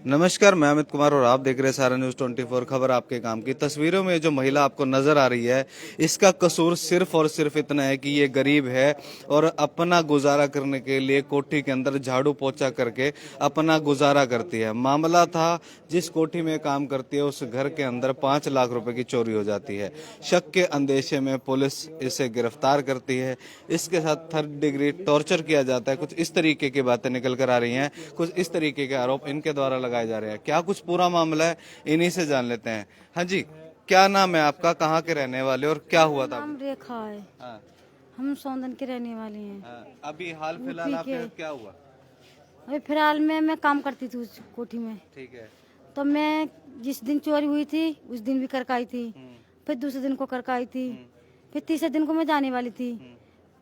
नमस्कार, मैं अमित कुमार और आप देख रहे हैं सारा न्यूज़ 24 खबर आपके काम की। तस्वीरों में जो महिला आपको नजर आ रही है, इसका कसूर सिर्फ और सिर्फ इतना है कि ये गरीब है और अपना गुजारा करने के लिए कोठी के अंदर झाड़ू पोछा करके अपना गुजारा करती है। मामला था, जिस कोठी में काम करती है उस घर के अंदर 5 लाख रुपए की चोरी हो जाती है। शक के अंदेशे में पुलिस इसे गिरफ्तार करती है। इसके साथ 3rd डिग्री टॉर्चर किया जाता है। कुछ इस तरीके की बातें निकल कर आ रही हैं, कुछ इस तरीके के आरोप इनके द्वारा लगाए जा रहे हैं। क्या कुछ पूरा मामला है, इन्हीं से जान लेते हैं। हाँ जी, क्या नाम है आपका, कहाँ के रहने वाले और क्या हुआ था? नाम रेखा है। हाँ, हम सौंदन के रहने वाले हैं। हाँ। अभी हाल फिलहाल आपके क्या हुआ? अभी फिलहाल में मैं काम करती थी उस कोठी में। ठीक है। तो मैं जिस दिन चोरी हुई थी उस दिन भी करके आई थी, फिर दूसरे दिन को करके आई थी, फिर तीसरे दिन को मैं जाने वाली थी।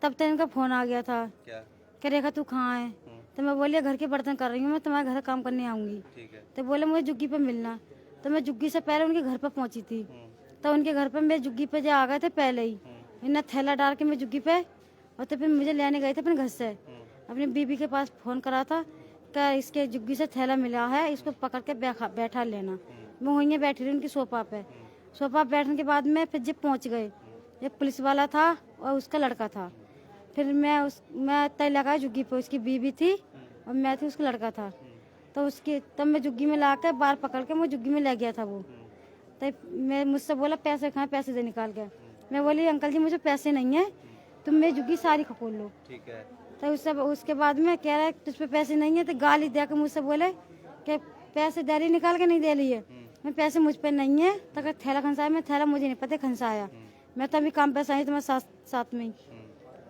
तब तक इनका फोन आ गया था क्या? कि रेखा तू कहाँ है? तो मैं बोली घर के बर्तन कर रही हूँ, मैं तुम्हारे घर काम करने आऊंगी। ठीक है। तो बोले मुझे जुग्गी पे मिलना। तो मैं जुग्गी से पहले उनके घर पर पहुंची थी। तो उनके घर पर मैं जुग्गी पे जो आ गए थे पहले ही, इन्हें थैला डाल के मैं जुग्गी पे, और तो फिर मुझे लेने गए थे अपने घर से। अपनी बीबी के पास फोन करा था कि इसके जुग्गी से थैला मिला है, इसको पकड़ के बैठा लेना। मैं वहीं बैठी रही उनकी सोफा पे। सोफा बैठने के बाद में फिर जब पहुंच गए, एक पुलिस वाला था और उसका लड़का था। फिर मैं तय लगा जुग्गी पे, उसकी बीबी थी और मैं थी, उसका लड़का था। तो तब मैं जुग्गी में ला के बाहर पकड़ के मैं जुग्गी में ले गया था वो। तो मैं मुझसे बोला पैसे कहाँ, पैसे दे निकाल के। मैं बोली अंकल जी मुझे पैसे नहीं है, तुम मेरी जुग्गी सारी खकोल लो। ठीक है। तो उसके बाद में कह रहा है तुझ पे पैसे नहीं है, तो गाली दे के मुझसे बोले कि पैसे दे रही, निकाल के नहीं दे रही है। मैं पैसे मुझ पे नहीं है, तो थैला खनसाया। मैं थैला मुझे नहीं पता खनसाया, मैं तो अभी काम पैसा आई तो मैं साथ में ही।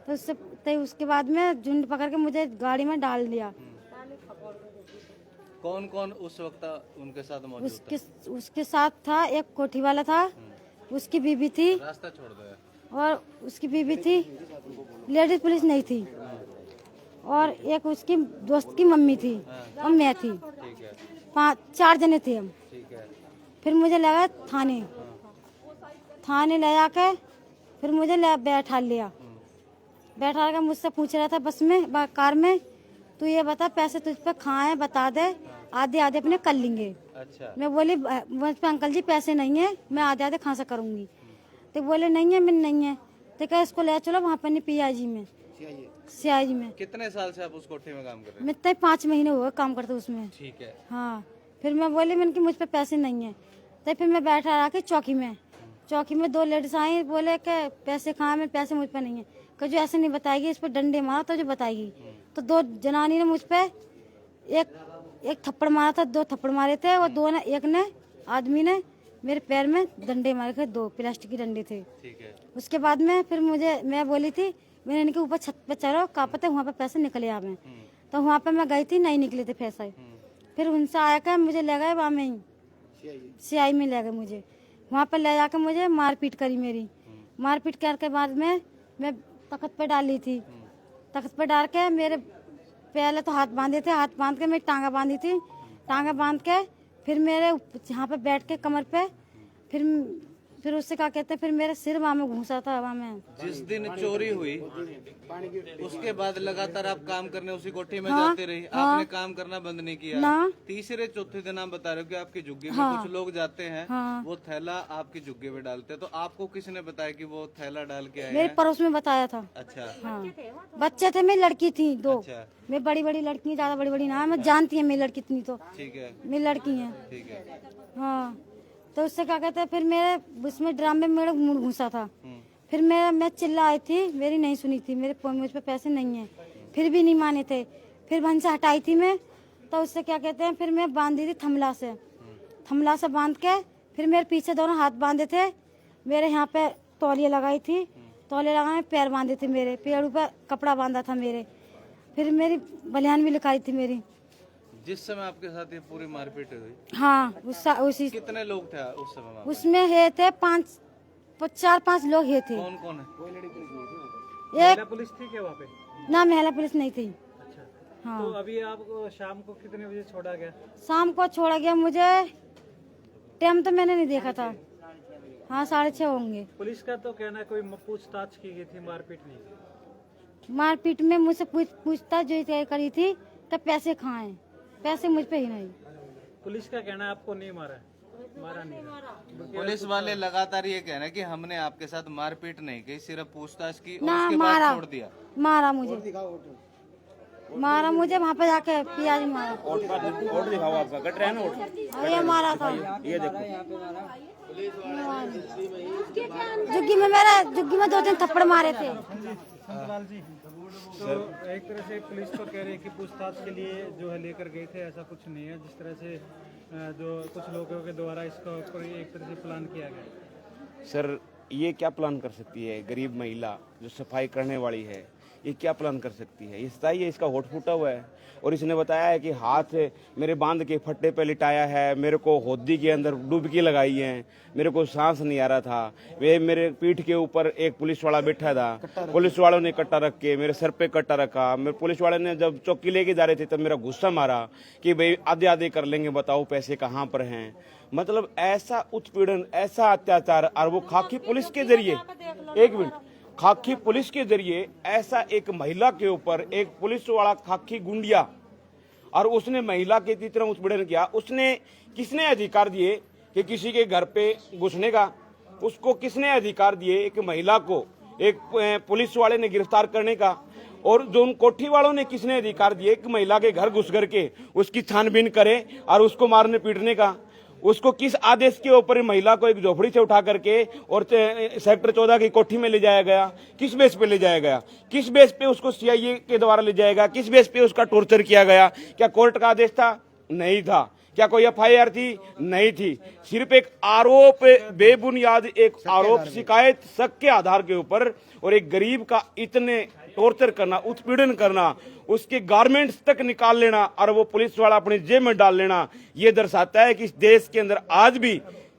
तो उसके बाद में झुंड पकड़ के मुझे गाड़ी में डाल दिया। कौन कौन उस वक्त उनके साथ मौजूद था? उसके साथ था एक कोठी वाला था, उसकी बीबी थी, रास्ता छोड़ दो। और उसकी बीबी थी, लेडीज पुलिस नहीं थी, और एक उसकी दोस्त की मम्मी थी और मैं थी। ठीक है। 4 जने थे हम। ठीक है। फिर मुझे लगा थाने ले जाके फिर मुझे बैठा लिया। बैठा के मुझसे पूछ रहा था बस में कार में, तू ये बता पैसे तुझ पे कहाँ है, बता दे, आधे आधे अपने कर लेंगे। अच्छा। मैं बोली मुझ पे अंकल जी पैसे नहीं है, मैं आधे आधे कहाँ से करूँगी। तो बोले नहीं है, मैं नहीं है। तो क्या इसको ले चलो वहाँ पर PIG में, CIG में। कितने साल से आप उस कोठी में काम कर रहे हैं? मैं तय 5 महीने हुए काम करते उसमें। ठीक है। हाँ। फिर मैं बोली मैंने कि मुझ पे पैसे नहीं है। तो फिर मैं बैठा रहा चौकी में। चौकी में 2 लेडीज आई, बोले कि पैसे कहाँ, में पैसे मुझ पे नहीं है। कि जो ऐसे नहीं बताएगी, इस पर डंडे मारा तो जो बताएगी। तो 2 जनानी ने मुझ पे एक थप्पड़ मारा था, 2 थप्पड़ मारे थे, और एक ने आदमी ने मेरे पैर में डंडे मारे थे, 2 प्लास्टिक के डंडे थे। ठीक है। उसके बाद में फिर मैं बोली थी मैंने इनके ऊपर छत पे चढ़ो, कहा पता वहाँ पे पैसे निकले आवे। तो वहाँ पे मैं गई थी, नहीं निकले थे पैसे। फिर उनसे आया कर मुझे ले गए वहाँ में CI में ले गए मुझे। वहाँ पे ले जाकर मुझे मारपीट करी मेरी। मारपीट करके बाद में मैं तख्त पे डाली थी। तख्त पे डाल के मेरे पहले तो हाथ बांधे थे, हाथ बांध के मैं टांगा बांधी थी। टांगा बांध के फिर मेरे यहाँ पे बैठ के कमर पे फिर उससे क्या कहते हैं, फिर मेरे सिर वहाँ में घुसा था हवा में। जिस दिन चोरी हुई उसके बाद लगातार आप काम करने उसी कोठी में हाँ, जाते रही? आपने काम करना बंद नहीं किया? ना। तीसरे चौथे दिन आप बता रहे हो कि आपकी झुग्गी में हाँ, कुछ लोग जाते हैं, हाँ। वो थैला आपकी झुग्गी में डालते हैं। तो आपको किसने बताया कि वो थैला डाल के आए मेरे हैं? पड़ोस में बताया था। अच्छा। हाँ, बच्चे थे, मेरी लड़की थी 2। अच्छा। मैं बड़ी बड़ी लड़की, ज्यादा बड़ी बड़ी ना, मैं जानती है मेरी लड़की इतनी तो। ठीक है। मेरी लड़की है। ठीक है। हाँ। तो उससे क्या कहते हैं, फिर मेरे उसमें ड्राम में मेरा मुड़ घुसा था। फिर मैं चिल्ला आई थी, मेरी नहीं सुनी थी, मुझ पे पैसे नहीं है, फिर भी नहीं माने थे। फिर वहीं से हटाई थी मैं। तो उससे क्या कहते हैं, फिर मैं बांधी थी थमला से बांध के, फिर मेरे पीछे दोनों हाथ बांधे थे, मेरे यहाँ पे तौलिया लगाई थी, तौलिया लगाए पैर बांधे थे, मेरे पैरों पर कपड़ा बांधा था मेरे। फिर मेरी बलियान भी लिखाई थी मेरी। जिस समय आपके साथ ये पूरी मारपीट हुई, हाँ, उसी कितने लोग थे उस समय वहाँ पे? उसमें है थे 4-5 लोग है थे। कौन कौन है? एक पुलिस थी क्या वहाँ पे? ना, महिला पुलिस नहीं थी। अच्छा। हाँ। तो अभी आपको शाम को कितने बजे छोड़ा गया? शाम को छोड़ा गया मुझे, टाइम तो मैंने नहीं देखा था। हाँ, 6:30 होंगे। पुलिस का तो कहना है कोई पूछताछ की गई थी, मारपीट नहीं की। मारपीट में मुझसे पूछताछ जो करी थी, तब पैसे कहाँ हैं, पैसे मुझ पे ही नहीं। पुलिस का कहना है आपको नहीं मारा है, मारा नहीं है। पुलिस वाले लगातार ये कह रहे हैं कि हमने आपके साथ मारपीट नहीं की, सिर्फ पूछताछ की और ना उसके बाद मारा, छोड़ दिया। मारा मुझे वहाँ पे जाके पियाज मारा। और दिखाओ आपका कट रहा है ना और ये मारा था, ये देखो जुग्गी में 2-3 थप्पड़ मारे थे। संतलाल जी, तो एक तरह से पुलिस तो कह रही है कि पूछताछ के लिए जो है लेकर गए थे, ऐसा कुछ नहीं है। जिस तरह से जो कुछ लोगों के द्वारा इसका ऊपर एक तरह से प्लान किया गया। सर, ये क्या प्लान कर सकती है? गरीब महिला जो सफाई करने वाली है, ये क्या प्लान कर सकती है? ये सताई है, इसका होठ फूटा हुआ है और इसने बताया है कि हाथ मेरे बांध के फट्टे पे लिटाया है, मेरे को होदी के अंदर डुबकी लगाई है, मेरे को सांस नहीं आ रहा था। वे मेरे पीठ के ऊपर एक पुलिस वाला बैठा था, पुलिस वालों ने कट्टा रख के मेरे सर पे कट्टा रखा। मेरे पुलिस वाले ने जब चौकी लेके जा रहे थे तब मेरा गुस्सा मारा कि भाई आधे आधे कर लेंगे, बताओ पैसे कहाँ पर हैं। मतलब ऐसा उत्पीड़न, ऐसा अत्याचार, और वो खाकी पुलिस के जरिए, एक मिनट, खाकी पुलिस के जरिए ऐसा एक महिला के ऊपर एक पुलिस वाला खाकी गुंडिया, और उसने महिला के तरह उत्पीड़न किया। उसने किसने अधिकार दिए कि किसी के घर पे घुसने का? उसको किसने अधिकार दिए एक महिला को एक पुलिस वाले ने गिरफ्तार करने का? और जो उन कोठी वालों ने किसने अधिकार दिए एक महिला के घर घुस करके उसकी छानबीन करे और उसको मारने पीटने का? उसको किस आदेश के ऊपर महिला को एक झोपड़ी से उठा करके और सेक्टर 14 की कोठी में ले जाया गया? किस बेस पे ले जाया गया? किस बेस पे उसको सीआईए के द्वारा ले जाएगा? किस बेस पे उसका टॉर्चर किया गया? क्या कोर्ट का आदेश था? नहीं था। क्या कोई एफआईआर थी? नहीं थी। सिर्फ एक आरोप, बेबुनियाद एक आरोप, शिकायत, शक के आधार के ऊपर, और एक गरीब का इतने टॉर्चर करना, उत्पीड़न करना, उसके गारमेंट्स तक निकाल लेना और वो पुलिस वाला अपने जेब में डाल लेना, ये दर्शाता है कि इस देश के अंदर आज भी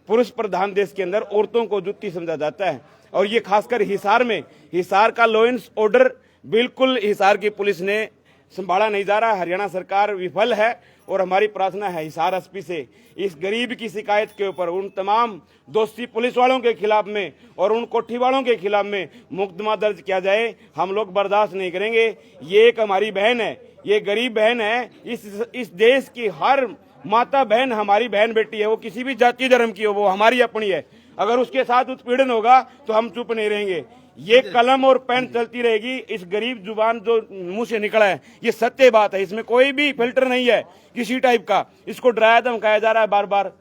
पुरुष प्रधान देश के अंदर औरतों को जुत्ती समझा जाता है। और ये खासकर हिसार में, हिसार का लॉ एंड ऑर्डर बिल्कुल हिसार की पुलिस ने संभाला नहीं जा रहा। हरियाणा सरकार विफल है और हमारी प्रार्थना है हिसार एसपी से इस गरीब की शिकायत के ऊपर उन तमाम दोषी पुलिस वालों के खिलाफ में और उन कोठी वालों के खिलाफ में मुकदमा दर्ज किया जाए। हम लोग बर्दाश्त नहीं करेंगे। ये एक हमारी बहन है, ये गरीब बहन है। इस देश की हर माता बहन हमारी बहन बेटी है, वो किसी भी जाति धर्म की हो, वो हमारी अपनी है। अगर उसके साथ उत्पीड़न होगा तो हम चुप नहीं रहेंगे। ये कलम और पेन चलती रहेगी। इस गरीब जुबान जो मुंह से निकला है ये सत्य बात है, इसमें कोई भी फिल्टर नहीं है किसी टाइप का। इसको डराया धमकाया जा रहा है बार बार,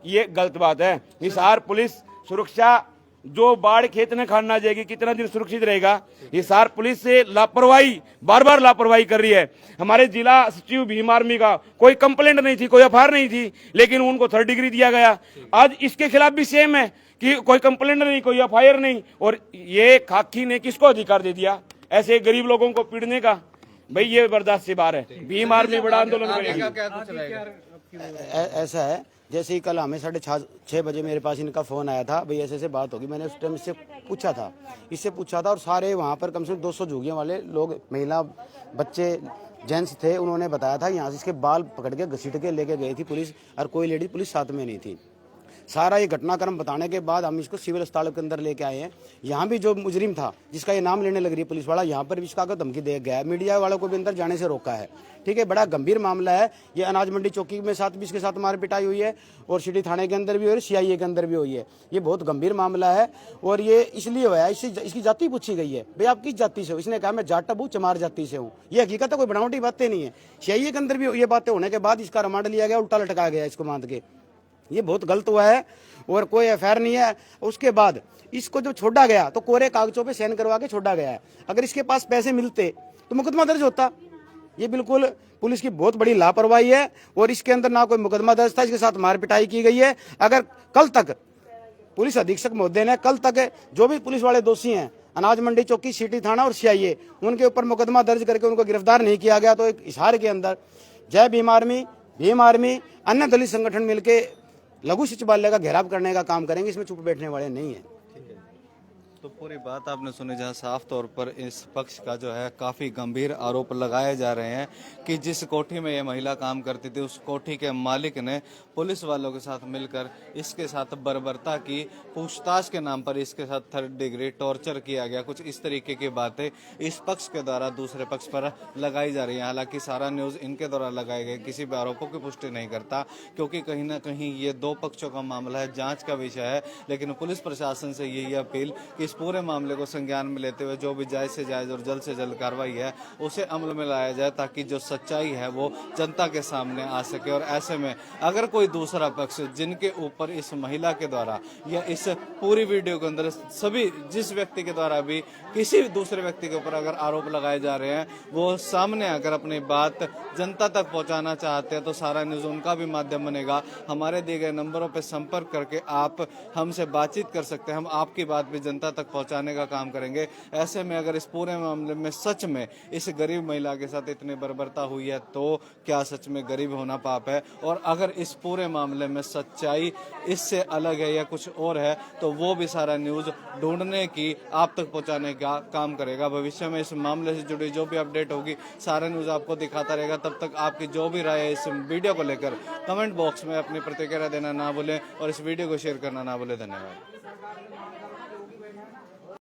ये गलत बात है। हिसार पुलिस सुरक्षा जो बाढ़ खेत में खाना जाएगी, कितना दिन सुरक्षित रहेगा? हिसार पुलिस से लापरवाही, बार बार लापरवाही कर रही है। हमारे जिला सचिव भीम आर्मी का कोई कंप्लेंट नहीं थी, कोई एफआईआर नहीं थी, लेकिन उनको 3rd डिग्री दिया गया। आज इसके खिलाफ भी सेम है कि कोई कंप्लेंट नहीं, कोई एफआईआर नहीं। और ये खाकी ने किसको अधिकार दे दिया ऐसे गरीब लोगों को पीड़ने का? भाई ये बर्दाश्त से बाहर है। भीम आर्मी बड़ा आंदोलन करेगी। ऐसा है जैसे ही कल हमें 6:30 बजे मेरे पास इनका फ़ोन आया था, भाई ऐसे ऐसे बात होगी। मैंने उस टाइम इससे पूछा था और सारे वहाँ पर कम से कम 200 झुग्गियों वाले लोग, महिला, बच्चे, जेंट्स थे। उन्होंने बताया था यहाँ से इसके बाल पकड़ के घसीट के लेके गई थी पुलिस, और कोई लेडीज पुलिस साथ में नहीं थी। सारा ये घटनाक्रम बताने के बाद हम इसको सिविल अस्पताल के अंदर लेके आए हैं। यहाँ भी जो मुजरिम था जिसका ये नाम लेने लग रही है पुलिस वाला, यहाँ पर भी इसका धमकी दे गया है। मीडिया वालों को भी अंदर जाने से रोका है। ठीक है, बड़ा गंभीर मामला है ये। अनाज मंडी चौकी में साथ भी इसके साथ मार पिटाई हुई है और सिटी थाने के अंदर भी हुई है, सीआईए के अंदर भी हुई है। ये बहुत गंभीर मामला है और ये इसलिए हुआ है, इसकी जाति पूछी गई है, भाई आप किस जाति से हो? इसने कहा मैं जाट टबू चमार जाति से हूँ। ये हकीकत है, कोई बनावटी बातें नहीं है। सीआईए के अंदर भी ये बातें होने के बाद इसका रिमांड लिया गया, उल्टा लटकाया गया इसको बांध के। ये बहुत गलत हुआ है और कोई एफआईआर नहीं है। उसके बाद इसको जो छोड़ा गया तो कोरे कागजों पे साइन करवा के छोड़ा गया है। अगर इसके पास पैसे मिलते तो मुकदमा दर्ज होता। ये बिल्कुल पुलिस की बहुत बड़ी लापरवाही है और इसके अंदर ना कोई मुकदमा दर्ज था, इसके साथ मार पिटाई की गई है। अगर कल तक पुलिस अधीक्षक महोदय ने कल तक जो भी पुलिस वाले दोषी हैं, अनाज मंडी चौकी, सिटी थाना और सीआईए, उनके ऊपर मुकदमा दर्ज करके उनको गिरफ्तार नहीं किया गया तो एक हिसार के अंदर जय भीम आर्मी अन्य दलित संगठन मिलकर लघु सचिवालय का घेराव करने का काम करेंगे। इसमें चुप बैठने वाले नहीं है। तो पूरी बात आपने सुनी, जहां साफ तौर पर इस पक्ष का जो है काफी गंभीर आरोप लगाए जा रहे हैं कि जिस कोठी में ये महिला काम करती थी उस कोठी के मालिक ने पुलिस वालों के साथ मिलकर इसके साथ बर्बरता की, पूछताछ के नाम पर इसके साथ 3rd डिग्री टॉर्चर किया गया। कुछ इस तरीके की बातें इस पक्ष के द्वारा दूसरे पक्ष पर लगाई जा रही है। हालांकि सारा न्यूज इनके द्वारा लगाए गए किसी भी आरोपों की पुष्टि नहीं करता, क्योंकि कहीं ना कहीं ये दो पक्षों का मामला है, जांच का विषय है। लेकिन पुलिस प्रशासन से यही अपील कि इस पूरे मामले को संज्ञान में लेते हुए जो भी जायज से जायज और जल्द से जल्द कार्रवाई है उसे अमल में लाया जाए, ताकि जो सच्चाई है वो जनता के सामने आ सके। और ऐसे में अगर कोई दूसरा पक्ष जिनके ऊपर इस महिला के द्वारा या इस पूरी वीडियो के अंदर सभी जिस व्यक्ति के द्वारा भी किसी दूसरे व्यक्ति के ऊपर अगर आरोप लगाए जा रहे हैं वो सामने आकर अपनी बात जनता तक पहुंचाना चाहते हैं तो सारा न्यूज उनका भी माध्यम बनेगा। हमारे दिए गए नंबरों पर संपर्क करके आप हमसे बातचीत कर सकते हैं, हम आपकी बात भी जनता तक पहुंचाने का काम करेंगे। ऐसे में अगर इस पूरे मामले में सच में इस गरीब महिला के साथ इतनी बर्बरता हुई है तो क्या सच में गरीब होना पाप है? और अगर इस पूरे मामले में सच्चाई इससे अलग है या कुछ और है तो वो भी सारा न्यूज ढूंढने की, आप तक पहुंचाने का काम करेगा। भविष्य में इस मामले से जुड़ी जो भी अपडेट होगी सारा न्यूज आपको दिखाता रहेगा। तब तक आपकी जो भी राय है इस वीडियो को लेकर कमेंट बॉक्स में अपनी प्रतिक्रिया देना ना भूलें और इस वीडियो को शेयर करना ना भूलें। धन्यवाद।